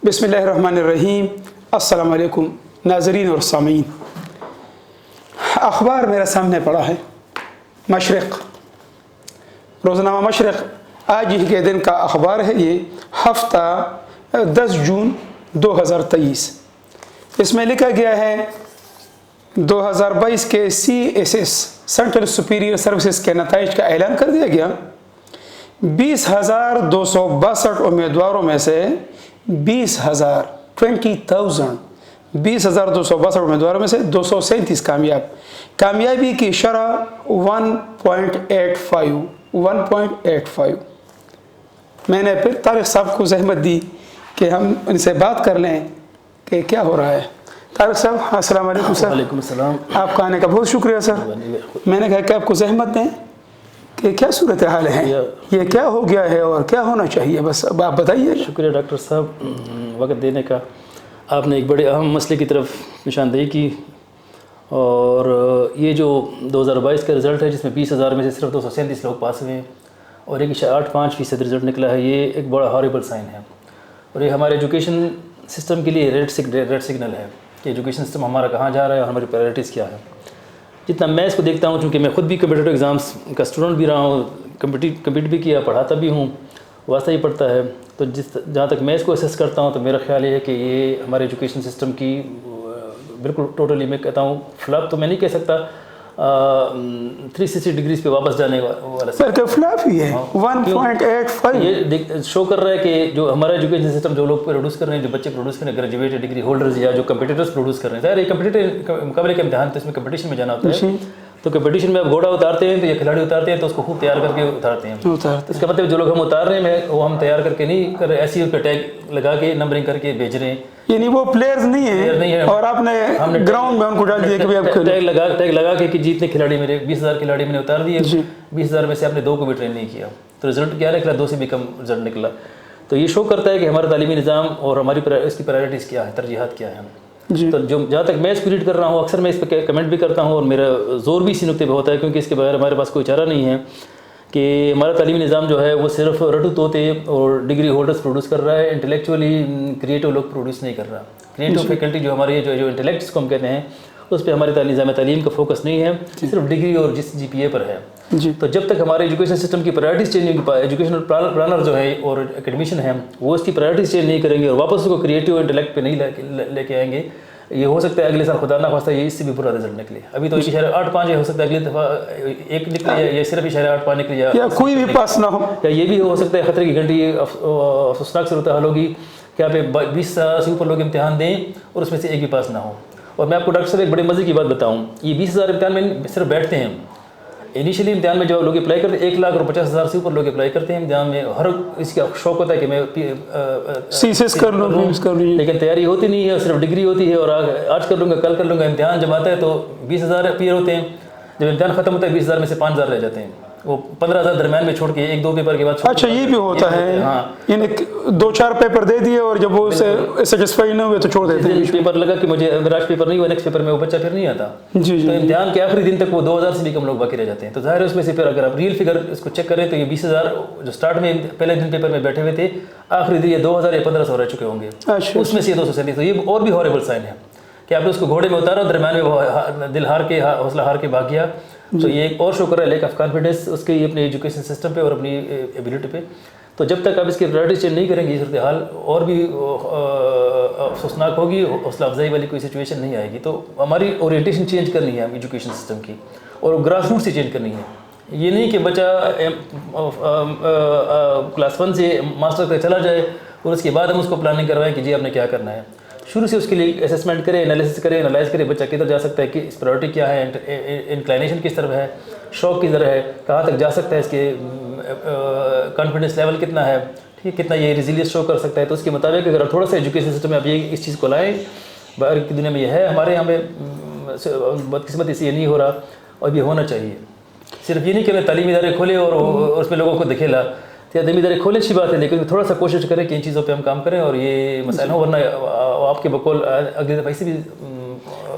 بسم اللہ الرحمن الرحیم۔ السلام علیکم ناظرین اور سامعین، اخبار میرے سامنے پڑا ہے۔ مشرق، روزنامہ مشرق آج ہی کے دن کا اخبار ہے۔ یہ ہفتہ 10 جون 2023۔ اس میں لکھا گیا ہے 2022 کے CSS سینٹرل سپیریئر سروسز کے نتائج کا اعلان کر دیا گیا۔ 20,262 امیدواروں میں سے 20,262 امیدواروں میں سے 237 کامیابی کی شرح 1.85۔ میں نے پھر طارق صاحب کو زحمت دی کہ ہم ان سے بات کر لیں کہ کیا ہو رہا ہے۔ طارق صاحب السلام علیکم سر۔ وعلیکم السلام۔ آپ کا آنے کا بہت شکریہ سر۔ میں نے کہا کہ آپ کو زحمت دیں کہ کیا صورتحال ہے، یہ کیا ہو گیا ہے اور کیا ہونا چاہیے، بس اب آپ بتائیے۔ شکریہ ڈاکٹر صاحب وقت دینے کا۔ آپ نے ایک بڑے اہم مسئلے کی طرف نشاندہی کی، اور یہ جو 2022 کا رزلٹ ہے جس میں 20,000 میں سے صرف 237 لوگ پاس ہوئے ہیں اور 1.85% رزلٹ نکلا ہے، یہ ایک بڑا ہاربل سائن ہے، اور یہ ہمارے ایجوکیشن سسٹم کے لیے ریڈ سگنل ہے کہ ایجوکیشن سسٹم ہمارا کہاں جا رہا ہے اور ہماری پرائرٹیز کیا ہے۔ جتنا میں اس کو دیکھتا ہوں، چونکہ میں خود بھی کمپیٹیٹیو ایگزامس کا اسٹوڈنٹ بھی رہا ہوں، کمپیٹ بھی کیا، پڑھاتا بھی ہوں، واسطہ ہی پڑھتا ہے، تو جہاں تک میں اس کو اسیس کرتا ہوں تو میرا خیال یہ ہے کہ یہ ہمارے ایجوکیشن سسٹم کی بالکل ٹوٹلی، میں کہتا ہوں فلاپ تو میں نہیں کہہ سکتا، 360 ڈگریز پہ واپس جانے والا فلاپ ہی ہے۔ 1.85 یہ شو کر رہا ہے کہ جو ہمارا ایجوکیشن سسٹم، جو لوگ پروڈیوس کر رہے ہیں، جو بچے پروڈیوس کر رہے ہیں، گریجویٹ ڈگری ہولڈرز یا جو کمپیٹیٹرز پروڈیوس کر رہے ہیں، ظاہر ہے کمپیٹیٹر مقابلے کا امتحان، تو اس میں کمپٹیشن میں جانا ہوتا ہے، تو کمپٹیشن میں اب گھوڑا اتارتے ہیں تو یہ کھلاڑی اتارتے ہیں تو اس کو خوب تیار کر کے اتارتے ہیں۔ اس کا مطلب جو لوگ ہم اتار رہے ہیں وہ ہم تیار کر کے نہیں کر رہے، ایسی ان پہ ٹیگ لگا کے نمبرنگ کر کے بھیج رہے ہیں، یعنی وہ پلیئرز نہیں ہیں اور آپ نے گراؤنڈ میں ان کو ڈال دیا کہ اب ٹیگ لگا کے کہ جتنے کھلاڑی میرے 20,000 کھلاڑی میں نے اتار دیے، 20,000 میں سے آپ نے 2 کو بھی ٹرین نہیں کیا، تو رزلٹ کیا نکلا؟ 2 سے بھی کم رزلٹ نکلا۔ تو یہ شو کرتا ہے کہ ہمارا تعلیمی نظام اور ہماری اس کی پرائرٹیز کیا ہے، ترجیحات کیا ہیں۔ تو جہاں تک میں اس کو ریڈ کر رہا ہوں، اکثر میں اس پہ کمنٹ بھی کرتا ہوں، اور میرا زور بھی اسی نقطے پہ ہوتا ہے، کیونکہ اس کے بغیر ہمارے پاس کوئی چارہ نہیں ہے کہ ہمارا تعلیمی نظام جو ہے وہ صرف رٹو طوطے اور ڈگری ہولڈرز پروڈیوس کر رہا ہے، انٹلیکچولی کریٹو لوگ پروڈیوس نہیں کر رہا۔ کریٹو فیکلٹی جو ہماری جو انٹلیکٹس کو ہم کہتے ہیں، اس پہ ہمارے نظام تعلیم کا فوکس نہیں ہے، صرف ڈگری اور جس GPA پر ہے۔ تو جب تک ہمارے ایجوکیشن سسٹم کی پرائرٹیز چینج نہیں ہوگی، ایجوکیشنل پلانر جو ہے اور اکیڈمیشین ہیں وہ اس کی پرائرٹیز چینج نہیں کریں گے اور واپس اس کو کریٹو انٹلیکٹ پہ نہیں لے کے آئیں گے، یہ ہو سکتا ہے اگلے سال خدا نہ خواستہ یہ اس سے بھی برا رزلٹ نکلے۔ ابھی تو 8.5 ہو سکتا ہے، اگلی دفعہ 1 نکلے یا صرف 8.5 نکلے، یا کوئی بھی پاس نہ ہو، یا یہ بھی ہو سکتا ہے خطرے کی گھنٹی افسوسناک صورتحال ہوگی کہ آپ 20 سے اوپر لوگ امتحان دیں اور اس میں سے ایک بھی پاس نہ ہو۔ اور میں آپ کو ڈاکٹر صاحب ایک بڑے مزے کی بات بتاؤں، یہ 20,000 امتحان میں صرف بیٹھتے ہیں، انیشلی امتحان میں جو لوگ اپلائی کرتے ہیں 1,50,000 سے اوپر لوگ اپلائی کرتے ہیں امتحان میں، ہر اس کا شوق ہوتا ہے کہ میں CSS کر لوں، لیکن تیاری ہوتی نہیں ہے، صرف ڈگری ہوتی ہے، اور آج کر لوں گا کل کر لوں گا۔ امتحان جب آتا ہے تو 20,000 اپیئر ہوتے ہیں، جب امتحان ختم ہوتا ہے 20,000 میں سے 5,000 رہ جاتے ہیں، وہ 15,000 درمیان میں چھوڑ کے 1-2 پیپر کے بعد۔ اچھا یہ بھی ہوتا ہے، یعنی 2-4 پیپر دے دیے اور جب وہ سیٹسفائی نہ ہوئے تو چھوڑ دیتے ہیں۔ پیپر لگا کہ مجھے اگر آج پیپر نہیں ہوا نیکسٹ پیپر میں وہ بچہ پھر نہیں آتا، تو امتحان کے آخری دن تک وہ 2,000 سے بھی کم لوگ باقی رہ جاتے ہیں۔ تو ظاہر ہے اس میں سے پھر اگر آپ ریئل فگر اس کو چیک کریں تو یہ 20,000 جو سٹارٹ میں پہلے دن پیپر میں بیٹھے ہوئے تھے، آخری دن یہ 2,000 یا 1,500 رہ چکے ہوں گے، اس میں سے 237۔ تو یہ اور بھی ہاربل سائن ہے کہ آپ نے اس کو گھوڑے میں اتارا، درمیان میں وہ دل ہار کے، حوصلہ ہار کے بھاگ گیا، تو یہ ایک اور شو کر رہا ہے لیک آف کانفیڈنس اس کے اپنے ایجوکیشن سسٹم پہ اور اپنی ایبلٹی پہ۔ تو جب تک آپ اس کی پرائرٹیز چینج نہیں کریں گے، یہ صورتحال اور بھی افسوسناک ہوگی، حوصلہ افزائی والی کوئی سچویشن نہیں آئے گی۔ تو ہماری اورینٹیشن چینج کرنی ہے ایجوکیشن سسٹم کی، اور گراس روٹ سے چینج کرنی ہے۔ یہ نہیں کہ بچہ کلاس 1 سے ماسٹر تک چلا جائے اور اس کے بعد ہم اس کو پلاننگ کروائیں کہ جی آپ نے کیا کرنا ہے۔ شروع سے اس کے لیے اسیسمنٹ کرے، انالائز کرے بچہ کدھر جا سکتا ہے، کہ اس پرائرٹی کیا ہے، انکلائنیشن کس طرف ہے، شوق کدھر ہے، کہاں تک جا سکتا ہے، اس کے کانفیڈنس لیول کتنا ہے، ٹھیک کتنا یہ ریزیلینس شو کر سکتا ہے۔ تو اس کے مطابق اگر تھوڑا سا ایجوکیشن سسٹم میں آپ یہ اس چیز کو لائیں، باہر کی دنیا میں یہ ہے، ہمارے یہاں پہ بدقسمتی سے یہ نہیں ہو رہا، اور یہ ہونا چاہیے۔ صرف یہ نہیں کہ میں تعلیمی ادارے کھولے اور اس میں لوگوں کو دکھیلا، تعلیمی ادارے کھولے اچھی بات ہے، لیکن تھوڑا سا کوشش کریں کہ ان چیزوں پہ ہم کام کریں اور یہ مسائل ہوں، ورنہ آپ کے بقول اگلی دفعہ سے بھی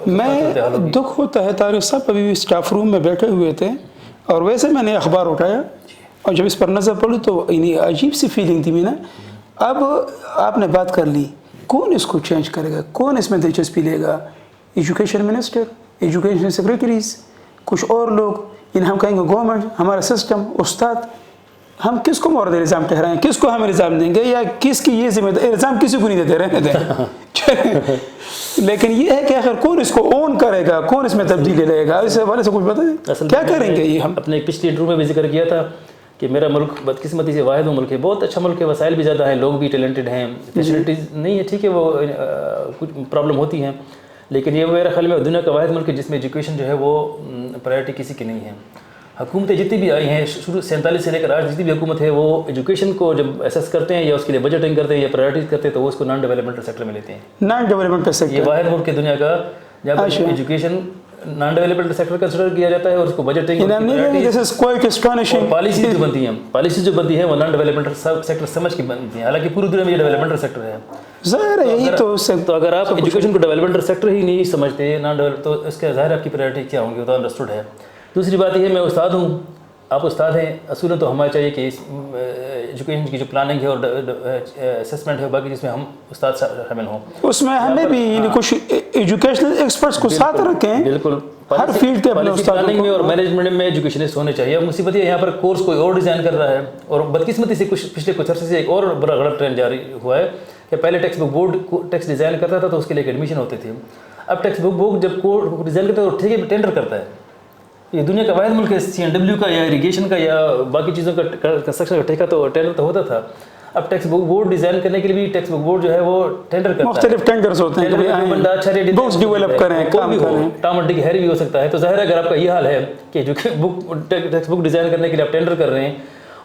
میں دکھ ہوتا ہے۔ طارق صاحب ابھی بھی اسٹاف روم میں بیٹھے ہوئے تھے اور ویسے میں نے اخبار اٹھایا اور جب اس پر نظر پڑی تو عجیب سی فیلنگ تھی میں نے۔ اب آپ نے بات کر لی कौन इसको चेंज करेगा, कौन इसमें दिलचस्पी लेगा? एजुकेशन मिनिस्टर, एजुकेशन सेक्रेटरीज, कुछ और लोग, इन हम कहेंगे गवर्नमेंट, हमारा सिस्टम, उस्ताद, हम किसको मोरद इल्ज़ाम ठहराएं, किसको हम इल्ज़ाम देंगे, या किसकी ये जिम्मेदारी? इल्ज़ाम किसी को नहीं देते, रहने दें। लेकिन ये है कि आखिर कौन इसको ओन करेगा, कौन इसमें तब्दीली लाएगा? इस हवाले से कुछ बताएं, क्या करेंगे ये? हम अपने पिछले इंटरव्यू में भी जिक्र किया था कि मेरा मुल्क बदकिस्मती से वाहिद मुल्क है, बहुत अच्छा मुल्क है, वसाइल भी ज़्यादा हैं, लोग भी टैलेंटेड हैं, फैसिलिटीज़ नहीं है, ठीक है, वो कुछ प्रॉब्लम होती हैं, लेकिन ये मेरे ख्याल में दुनिया का वाहिद मुल्क है जिसमें एजुकेशन जो है वो प्रायोरिटी किसी की नहीं है। हुकूमतें जितनी भी आई हैं शुरू 47 से लेकर आज, जितनी भी हुकूमत है वो एजुकेशन को जब असेस करते हैं या उसके लिए बजटिंग करते हैं या प्रायोरिटीज करते हैं तो वो उसको नॉन डेवलपमेंटल सेक्टर में लेते हैं। नॉन डेवलपमेंटल सेक्टर ये वाहिद मुल्क है दुनिया का जब education non developmental sector consider किया जाता है और उसको बजटिंग पॉलिसी जो बनती हैं, पॉलिसी जो बनती है वो नॉन डेवलपमेंटल सेक्टर समझ के बनती है, हालांकि पूरी दुनिया में ये डेवलपमेंटल सेक्टर है। ज़ाहिर है यही तो अगर आप एजुकेशन को डेवलपमेंटल सेक्टर ही नहीं समझते नॉन डेवलप, तो इसका ज़ाहिर आपकी प्रायोरिटी क्या होंगी, वो तो अंडरस्टूड है। दूसरी बात यह है, मैं उस्ताद हूँ, आप उस्ताद हैं, असूलन तो हमें चाहिए कि एजुकेशन की जो प्लानिंग है और असेसमेंट है बाकी जिसमें हम उस्ताद शामिल हों, उसमें हमें भी कुछ एजुकेशनल एक्सपर्ट्स को साथ रखें। बिल्कुल, हर फील्ड के प्लानिंग में और मैनेजमेंट में एजुकेशनिस्ट होने चाहिए। अब मुसीबत है यहाँ पर कोर्स कोई और डिज़ाइन कर रहा है और बदकिस्मती से पिछले कुछ अर्से से एक और बड़ा गलत ट्रेंड जारी हुआ है कि पहले text book board text design करता था तो उसके लिए एडमिशन होते थे, अब टेक्स्ट बुक जब कोर्स डिज़ाइन करता है तो ठीक है टेंडर करता है। ये दुनिया का वाहिद मुल्क है, CNW का या इरिगेशन का या बाकी चीज़ों का कंस्ट्रक्शन का ठेका तो टेंडर तो होता था, अब टेक्स्ट बुक बोर्ड डिज़ाइन करने के लिए भी टेक्स्ट बुक बोर्ड जो है वो टेंडर करता है, मुख्तलिफ टेंडर्स होते हैं, बंदा अच्छा रेट बुक्स डेवलप करें, काम करें, टामटी की हैरी भी हो सकता है। तो ज़ाहिर है अगर आपका ये हाल है कि जो टेक्स्ट बुक डिज़ाइन करने के लिए आप टेंडर कर रहे हैं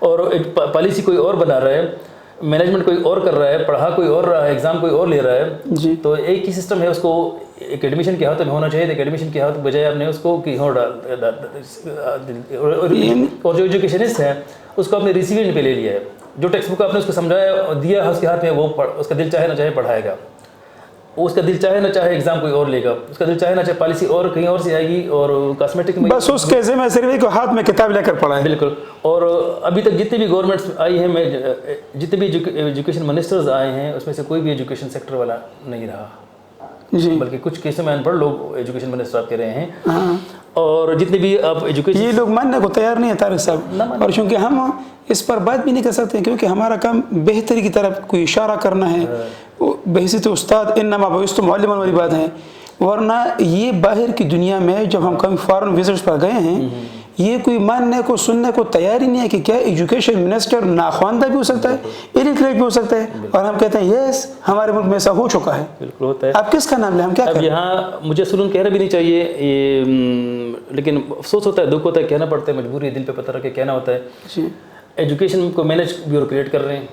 और एक पॉलिसी कोई और बना रहा है, मैनेजमेंट कोई और कर रहा है, पढ़ा कोई और रहा है, एग्ज़ाम कोई और ले रहा है जी, तो एक ही सिस्टम है, उसको एक एडमिशन के हाथ में होना चाहिए, एडमिशन के हाथ बजाय आपने उसको कि हो और जो एजुकेशनिस्ट है उसको आपने रिसीविंग पे ले लिया है, जो टेक्स्ट बुक आपने उसको समझाया और दिया उसके हाथ में वो उसका दिल चाहे ना चाहे पढ़ाएगा, उसका दिल चाहे ना चाहे एग्जाम कोई और लेगा, उसका दिल चाहे ना चाहे पॉलिसी और कहीं और से आएगी और कॉस्मेटिक में बस उसके ज़िम्मे सिर्फ एक हाथ में किताब लेकर पढ़ा है। बिल्कुल, और अभी तक जितनी भी गवर्नमेंट्स आई हैं, मैं जितने भी एजुकेशन मिनिस्टर्स आए हैं उसमें से कोई भी एजुकेशन सेक्टर वाला नहीं रहा जी, बल्कि कुछ केसों में अनपढ़ लोग एजुकेशन मिनिस्टर आप कह रहे हैं। हाँ। और जितने भी आप एजुकेशन, ये लोग मानने को तैयार नहीं है तारिक साहब, और चूँकि हम इस पर बात भी नहीं कर सकते क्योंकि हमारा काम बेहतरी की तरफ कोई इशारा करना है, बहसीत उस्ताद इन्नमा बुइस्तु मुअल्लिमन वाली बात है, वरना ये बाहर की दुनिया में जब हम कभी फॉरेन विजिट्स पर गए हैं ये कोई मानने को सुनने को तैयार ही नहीं है कि क्या एजुकेशन मिनिस्टर नाख्वानदा भी हो सकता है, इलिटरेट भी हो सकता है, और हम कहते हैं यस हमारे मुल्क में ऐसा हो चुका है। बिल्कुल होता है। आप किसका नाम लें, हम क्या करें? यहाँ मुझे सुनून कहना भी नहीं चाहिए ये, लेकिन अफसोस होता है, दुख होता है, कहना पड़ता है, मजबूरी है, दिल पे पत्थर रख के कहना होता है। एजुकेशन को मैनेज ब्यूरोक्रेट कर रहे हैं,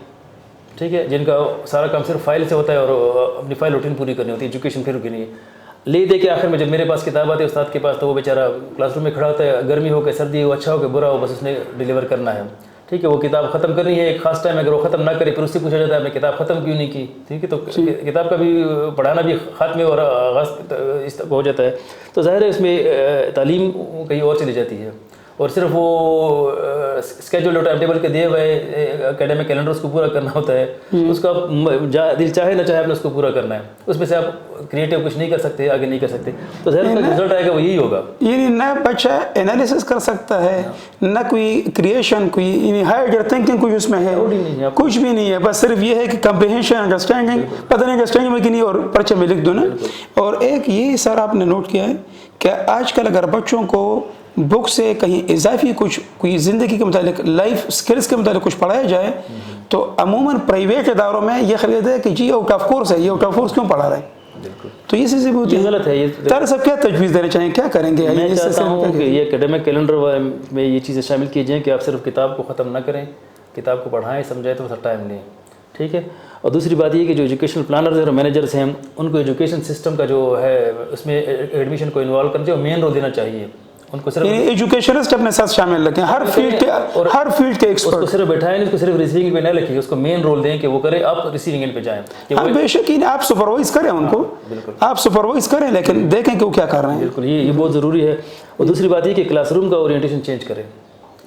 ठीक है, जिनका सारा काम सिर्फ फाइल से होता है और अपनी फाइल रूटीन पूरी करनी होती है, एजुकेशन फिर की नहीं है। ले दे के आखिर में जब मेरे पास किताब आती है उस्ताद के पास तो वो बेचारा क्लासरूम में खड़ा होता है, गर्मी हो के सर्दी हो, अच्छा हो के बुरा हो, बस उसने डिलीवर करना है, ठीक है, वो किताब ख़त्म करनी है एक खास टाइम, अगर वो ख़त्म ना करे फिर उससे पूछा जाता है आपने किताब ख़त्म क्यों नहीं की, ठीक है, तो किताब का भी पढ़ाना भी खात्मे और आगाज़ इस तक हो जाता है, तो ज़ाहिर है इसमें तालीम कहीं और चली जाती है और सिर्फ वो स्केड्यूल और टाइम टेबल के दिए हुए एकेडमिक कैलेंडर उसको पूरा करना होता है, उसका दिल चाहे ना चाहे आपने उसको पूरा करना है, उसमें से आप क्रिएटिव कुछ नहीं कर सकते, आगे नहीं कर सकते, तो ज़ाहिर रिजल्ट आएगा वो यही होगा। ये ना बच्चा एनालिसिस कर सकता है, ना कोई क्रिएशन, कोई हायर थिंकिंग कुछ उसमें है, कुछ भी नहीं है, बस सिर्फ ये है कि कम्प्रिहेंशन, अंडरस्टैंडिंग, पता नहीं अंडरस्टैंडिंग में कि नहीं, और पर्चे में लिख दो ना। और एक ये सर आपने नोट किया है कि आजकल अगर बच्चों को बुक से कहीं इजाफी कुछ कोई ज़िंदगी के मुतालिक, लाइफ स्किल्स के मुतालिक कुछ पढ़ाया जाए तो अमूमन प्राइवेट इदारों में यह ख़रीद है कि जी आउट ऑफ कोर्स है, ये आउट ऑफ कोर्स क्यों पढ़ा रहा है, तो ये चीज़ें बहुत गलत है। ये तारिक साहब क्या तजवीज़ देना चाहिए, क्या करेंगे? मैं चाहता हूँ कि ये एकेडमिक कैलेंडर में ये चीज़ें शामिल की जाएँ कि आप सिर्फ किताब को ख़त्म ना करें, किताब को पढ़ाएँ, समझाएँ, तो टाइम लें, ठीक है। और दूसरी बात ये कि जो एजुकेशनल प्लानर्स और मैनेजर्स हैं उनको एजुकेशन सिस्टम का जो है उसमें एडमिशन को इन्वॉल्व करके और मेन रोल देना चाहिए, उनको सिर्फ एजुकेशनिस्ट अपने साथ शामिल रखें, हर फील्ड के एक्सपर्ट, उसको सिर्फ बैठाएं नहीं, उसको सिर्फ रिसीविंग पे न रखिए, उसको मेन रोल दें कि वो करे, आप रिसीविंग एंड पे जाएं। हाँ बेशक ही आप सुपरवाइज करें उनको, आप सुपरवाइज करें, लेकिन देखें कि वो क्या कर रहे हैं। बिल्कुल, ये बहुत ज़रूरी है। और दूसरी बात ये कि क्लासरूम का ओरिएंटेशन चेंज करें,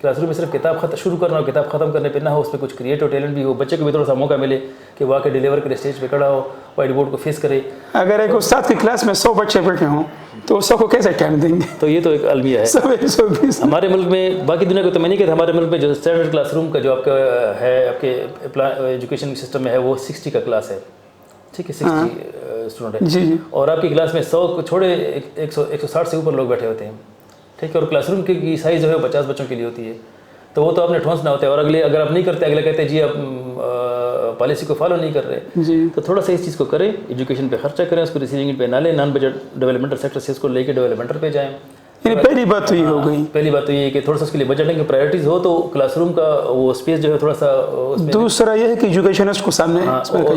क्लास रूम में सिर्फ किताब खत्म शुरू करना और किताब ख़त्म करने पे ना हो, उसमें कुछ क्रिएटिव टैलेंट भी हो, बच्चे को भी थोड़ा सा मौका मिले कि वाकई डिलीवर करे, स्टेज पे खड़ा हो, वाइट बोर्ड को फेस करे। अगर एक उस्ताद की क्लास में 100 बच्चे बैठे हों तो 100 को कैसे टाइम देंगे? तो ये तो एक अलमिया है 120 हमारे मुल्क में। बाकी दुनिया को तो मैं नहीं कहता, हमारे मुल्क में जो स्टैंडर्ड क्लास रूम का जो आपका है, आपके एजुकेशन सिस्टम में है, वो 60 का क्लास है, ठीक है, 60 स्टूडेंट है जी। और आपकी क्लास में 100 को छोड़े 160 से ऊपर लोग बैठे होते हैं, ठीक है। और क्लासरूम की साइज़ जो है 50 बच्चों के लिए होती है, तो वो तो आपने ठोंसना होता है। और अगले अगर आप नहीं करते, अगले कहते हैं जी आप पॉलिसी को फॉलो नहीं कर रहे जी। तो थोड़ा सा इस चीज़ को करें, एजुकेशन पे खर्चा करें, उसको रिसीविंग एंड पे ना लें, नॉन बजट डेवलपमेंटल सेक्टर से इसको लेके डेवलपमेंटर पे जाएं। यानी पहली बात तो ये हो गई। पहली बात तो ये है कि थोड़ा सा उसके लिए बजटिंग की प्रायोरिटीज़ हो तो क्लासरूम का वो स्पेस जो है थोड़ा सा उसमें। दूसरा ये है कि एजुकेशनिस्ट को सामने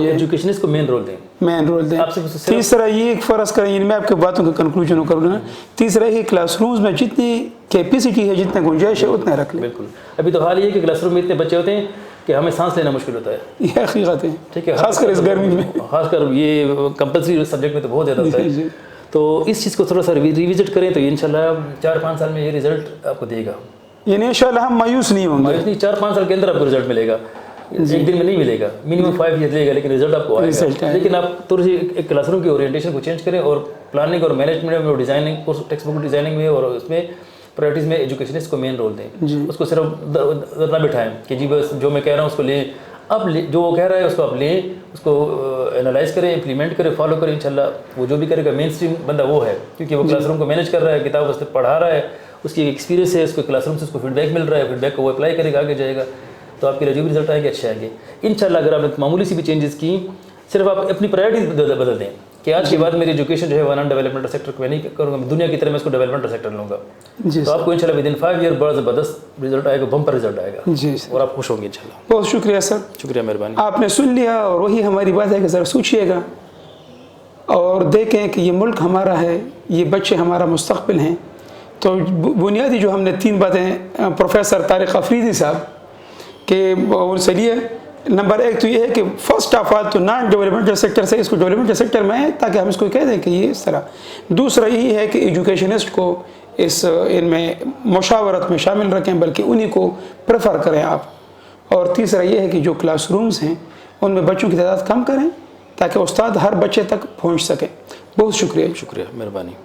एजुकेशनिस्ट को मेन रोल दें। आपसे तीसरा ये एक फ़र्ज़ करें, इनमें आपके बातों का कंक्लूजन करूँगा। तीसरा ये क्लासरूम्स में जितनी कैपेसिटी है, जितनी गुंजाइश है, उतना रख लें। बिल्कुल। अभी तो हाल ये है कि क्लासरूम में इतने बच्चे होते हैं कि हमें सांस लेना मुश्किल होता है, ये हकीकत है, ठीक है, खासकर इस गर्मी में, खासकर ये कंपल्सरी सब्जेक्ट में तो बहुत ज़्यादा होता है। तो इस चीज़ को थोड़ा सा रिविजिट करें तो इंशाल्लाह 4-5 साल में ये रिजल्ट आपको देगा। यानी इंशाल्लाह हम मायूस नहीं होंगे। मायूस नहीं, 4-5 साल के अंदर आपको रिजल्ट मिलेगा, एक दिन में नहीं मिलेगा, मिनिमम 5 ईयर लेगा, लेकिन रिजल्ट आपको आएगा। लेकिन आप थोड़ी सी एक क्लासरूम की ओरिएंटेशन को चेंज करें और प्लानिंग और मैनेजमेंट में, डिज़ाइनिंग, टेक्स्ट बुक डिज़ाइनिंग में और उसमें प्रायोरिटीज़ में एजुकेशनिस्ट को मेन रोल दें। उसको सिर्फ ना बिठाएं कि जी बस जो मैं कह रहा हूँ उसको लें, अब जो वो कह रहा है उसको आप लें, उसको एनालाइज करें, इम्प्लीमेंट करें, फॉलो करें। इंशाल्लाह वो जो भी करेगा मेन स्ट्रीम बंदा वो है, क्योंकि वो क्लासरूम को मैनेज कर रहा है, किताब उससे पढ़ा रहा है, उसकी एक्सपीरियंस है, उसको क्लासरूम से उसको फीडबैक मिल रहा है, फीडबैक को वो अप्लाई करेगा, आगे जाएगा, तो आपके जो भी रिजल्ट आएंगे अच्छे आएंगे इंशाल्लाह। अगर आपने मामूली सी भी चेंजेस की, सिर्फ आप अपनी प्रायोरिटी बदल दें कि आज के बाद मेरी एजुकेशन जो है वो नॉन डेवलपमेंटल सेक्टर को मैं नहीं करूँगा, दुनिया की तरह मैं इसको डेवलपमेंटल सेक्टर लूँगा, तो आपको इंशाल्लाह विदिन 5 ईयर बड़ा ज़बरदस्त रिजल्ट आएगा, बम्पर रिजल्ट आएगा जी और आप खुश होंगे इंशाल्लाह। बहुत शुक्रिया सर, शुक्रिया, मेहरबानी। आपने सुन लिया और वही हमारी बात है कि ज़रा सोचिएगा और देखें कि ये मुल्क हमारा है, ये बच्चे हमारा मुस्तक़बिल हैं। तो बुनियादी जो हमने 3 बातें प्रोफेसर तारिक अफरीदी साहब के उनसे लिए, नंबर 1 तो ये है कि फर्स्ट ऑफ ऑल तो नॉन डेवलपमेंटल सेक्टर से इसको डेवलपमेंटल सेक्टर में है, ताकि हम इसको कह दें कि ये इस तरह। दूसरा यही है कि एजुकेशनिस्ट को इनमें मुशावरत में शामिल रखें, बल्कि उन्हीं को प्रेफर करें आप। और तीसरा ये है कि जो क्लासरूम्स हैं उनमें बच्चों की तादाद कम करें ताकि उस्ताद हर बच्चे तक पहुँच सके। बहुत शुक्रिया। शुक्रिया, मेहरबानी।